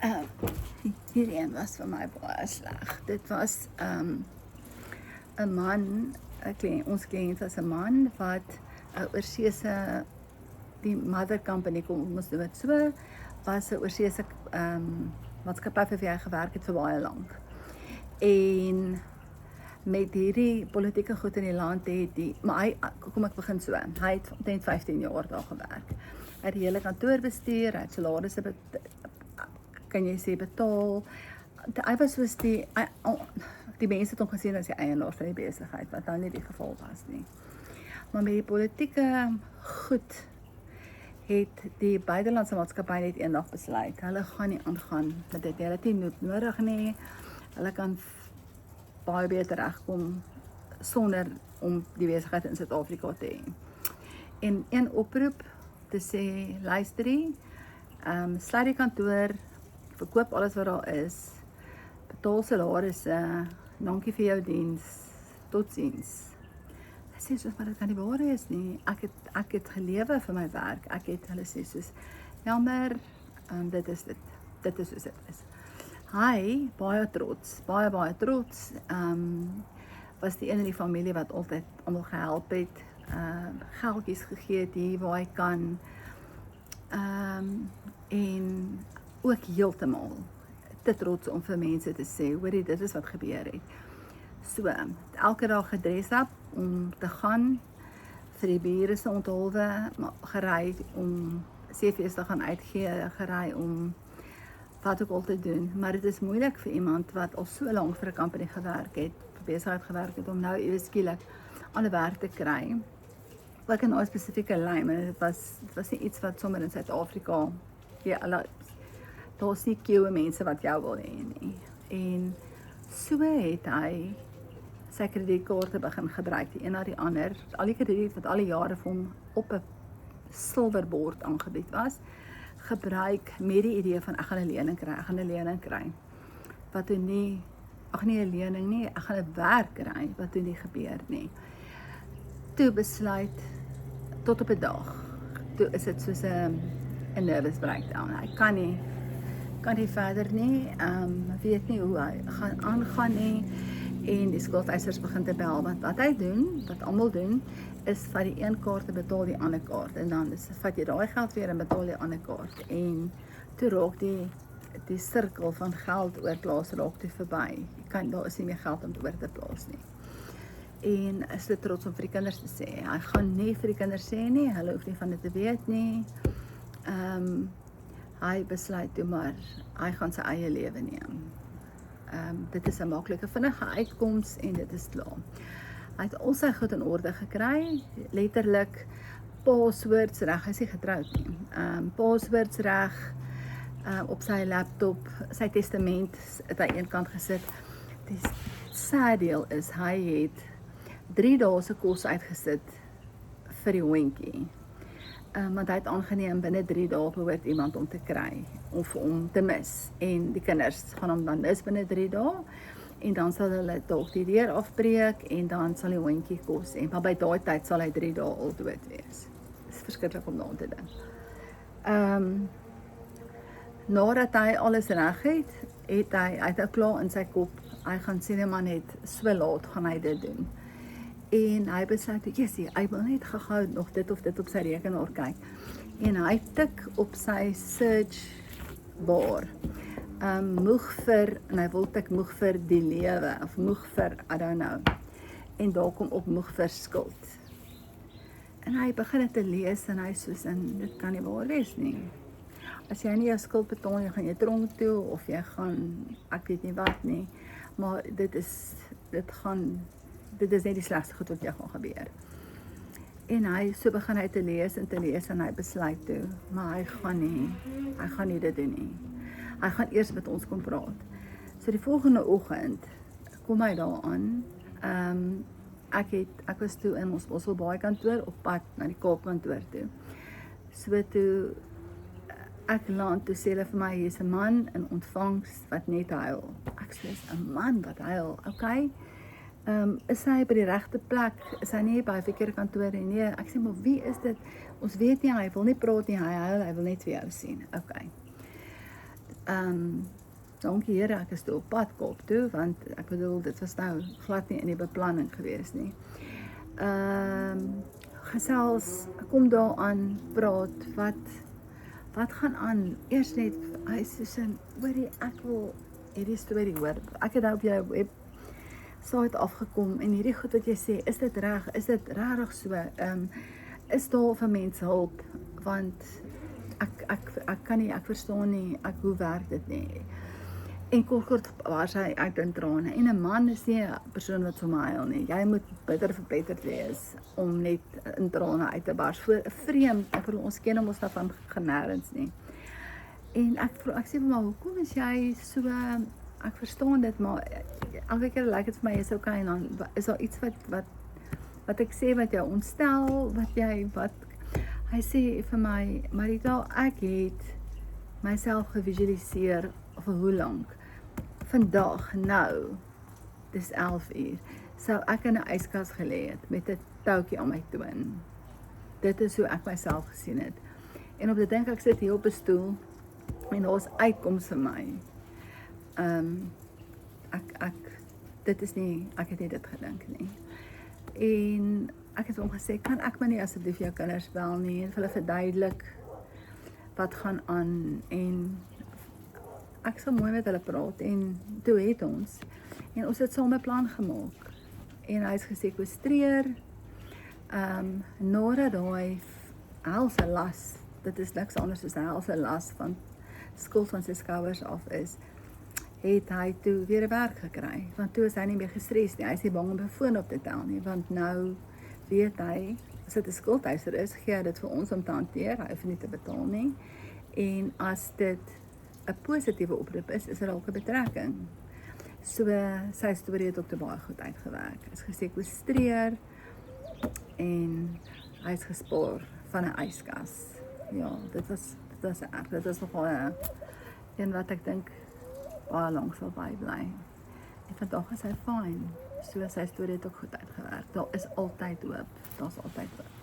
Uh, hierdie een was vir my baie sleg. Dit was 'n man, ons kliënt was 'n man wat oorseese, die mother company, kom ons doen dit so, was 'n oorseese maatskappy vir wie hy gewerk het vir baie lank. En met hierdie politieke goed in die land maar kom ek begin so, hy het net 15 jaar daar gewerk. Hy het die hele kantoor bestuur, hy het salarisse kan jy sê betaal. Hy was soos die mense het hom gesien as die eienaar van die besigheid, wat nou nie die geval was nie. Maar met die politieke goed het die buitelandse maatskappy net eendag besluit, hulle gaan nie aangaan met dit, hulle het nie nodig nie, hulle kan baie beter regkom sonder om die besigheid in Suid-Afrika te hê. En een oproep te sê, luisterie, sluit die kantoor, verkoop alles wat daar is, betaal salarisse, dankie vir jou diens, totsiens. Hy sê soos, maar dit kan nie waar wees nie, ek het gelewe vir my werk, hulle sê soos, jammer, dit is soos dit is. Hy, baie trots, was die een in die familie wat altyd almal gehelp het, geldjies gegee het hier waar hy kan, en ook heeltemal te trots om vir mense te sê, hoorie, dit is wat gebeur het. So, elke dag gedres op om te gaan, vir die bure se onthulwe, gery om CV's te gaan uitgee, gery om wat ook al te doen, maar dit is moeilik vir iemand wat al so lank vir 'n company gewerk het, vir besigheid gewerk het, om nou ewe skielik ander werk te kry. Ook in 'n spesifieke lyn, en dit was nie iets wat sommer in Suid-Afrika, daar's nie kiewe mense wat jou wil hê nie. En so het hy sy kredietkaarte begin gebruik, die een na die ander, al die krediet wat al die jare vir hom op 'n silverbord aangebied was, gebruik met die idee van ek gaan 'n lening kry, wat toe nie, nie 'n lening nie, ek gaan 'n werk kry, wat toe nie gebeur nie. Toe besluit, tot op 'n dag, toe is dit soos 'n nervous breakdown, hy kan nie verder nie, weet nie hoe hy gaan aangaan nie, en die skuldeisers begin te bel, want wat hy doen, wat almal doen, is vat die een kaart en betaal die ander kaart, en dan vat jy daai geld weer en betaal die ander kaart, en toe raak die sirkel van geld oorplaas raak toe verby, daar is nie meer geld om oor te plaas nie. En is dit trots om vir die kinders te sê, hy gaan nie vir die kinders sê nie, hulle hoef nie van dit te weet nie, hy besluit toe maar, hy gaan sy eie lewe neem. Dit is 'n maklike vinnige uitkoms en dit is klaar. Hy het al sy goed in orde gekry, letterlik passwords reg, hy is nie getroud nie, passwords reg, op sy laptop, sy testament het hy eenkant gesit. Die sad deel is, hy het 3 dae se kos uitgesit vir die hondjie. Want hy het aangeneem binne 3 dae behoort iemand om te kry, of om te mis, en die kinders gaan hom dan mis binne 3 dae, en dan sal hulle dalk die deur afbreek, en dan sal die hondjie kos, en maar by daai tyd sal hy 3 dae al dood wees. Dit is verskriklik om daaraan te dink. Nadat hy alles reg het, hy nou klaar in sy kop, hy gaan cinema net so laat gaan hy dit doen. En hy besluit, hy wil net gou nog dit of dit op sy rekenaar kyk. En hy tik op sy search bar, en hy wil tik moeg vir die lewe, of moeg vir, I don't know, en daar kom op moeg vir skuld. En hy begin dit te lees, en hy soos, dit kan nie waar wees nie. As jy nie jou skuld betaal, jy gaan jy tronk toe, of jy gaan, ek weet nie wat nie, maar dit is net die slegste goed wat jy gaan gebeur. En hy, so begin hy te lees, en hy besluit toe, maar hy gaan nie dit doen nie. Hy gaan eers met ons kom praat. So die volgende oggend, kom hy daar aan, ek was toe in ons Mosselbaai kantoor, op pad na die Kaap kantoor toe. So toe, ek land, toe sê hulle vir my, hier is 'n man in ontvangs wat net huil. Ek sê, 'n man wat huil, okay. Is hy by die regte plek, is hy nie by 'n verkeerde kantoor nie, ek sê, maar wie is dit, ons weet nie, hy wil nie praat nie, hy huil, hy wil net vir jou sien, okay. Dankie Here, ek is toe op pad Kaap toe, want ek bedoel, dit was nou glad nie in die beplanning gewees nie. Gesels, kom daar aan, praat, wat gaan aan? Eers net, hy sê Susan, hoorie, ek wil hierdie storie hoor. Ek het nou op jou website afgekom, en hierdie goed wat jy sê, is dit reg? Is dit regtig so? Is daar vir mense hulp? Want ek kan nie, ek verstaan nie, hoe werk dit nie? En kort was hy uit in trane. En 'n man is nie 'n persoon wat so huil nie. Jy moet bitter verpletterd wees om net in trane uit te bars voor 'n vreemd. Ek bedoel, ons ken hom ons daarvan genêrens nie. En ek sê vir my, hoekom is jy so, ek verstaan dit, maar elke keer lyk dit vir my is okay, en dan is daar iets wat ek sê wat jou ontstel, hy sê vir my, Marita, ek het myself gevisualiseer vir hoe lank? Vandag, nou, dis 11 uur, sou ek in 'n yskas gelê het, met 'n touwtjie aan my toon. Dit is hoe ek myself gesien het. En op dit dink ek sit hier op 'n stoel, en daar's uitkoms vir my. Dit is nie, ek het nie dit gedink nie. En ek het hom gesê, kan ek maar nie asseblief jou kinders bel nie, en vir hulle verduidelik wat gaan aan, en ek sal mooi met hulle praat, en toe het ons het saam 'n plan gemaak, en hy is gesekwestreer, nadat daai helse las, dit is niks anders as 'n helse las, van skuld van sy skouers af is, het hy toe weer 'n werk gekry, want toe is hy nie meer gestres nie, hy is nie bang om 'n foon op te tel nie, want nou weet hy, as dit 'n skuldeiser is, gee hy dit vir ons om te hanteer, hy hoef nie te betaal nie, en as dit 'n positiewe oproep is dit dalk 'n betrekking. So, sy storie het ook te baie goed uitgewerk. Hy is gesekwestreer, en hy is gespoor van 'n yskas. Ja, dit was erg. Dit was nogal een wat ek dink baie lank sal bybly. En vandag is hy fyn. So, sy storie het ook goed uitgewerk. Daar is altyd hoop. Daar's altyd hoop.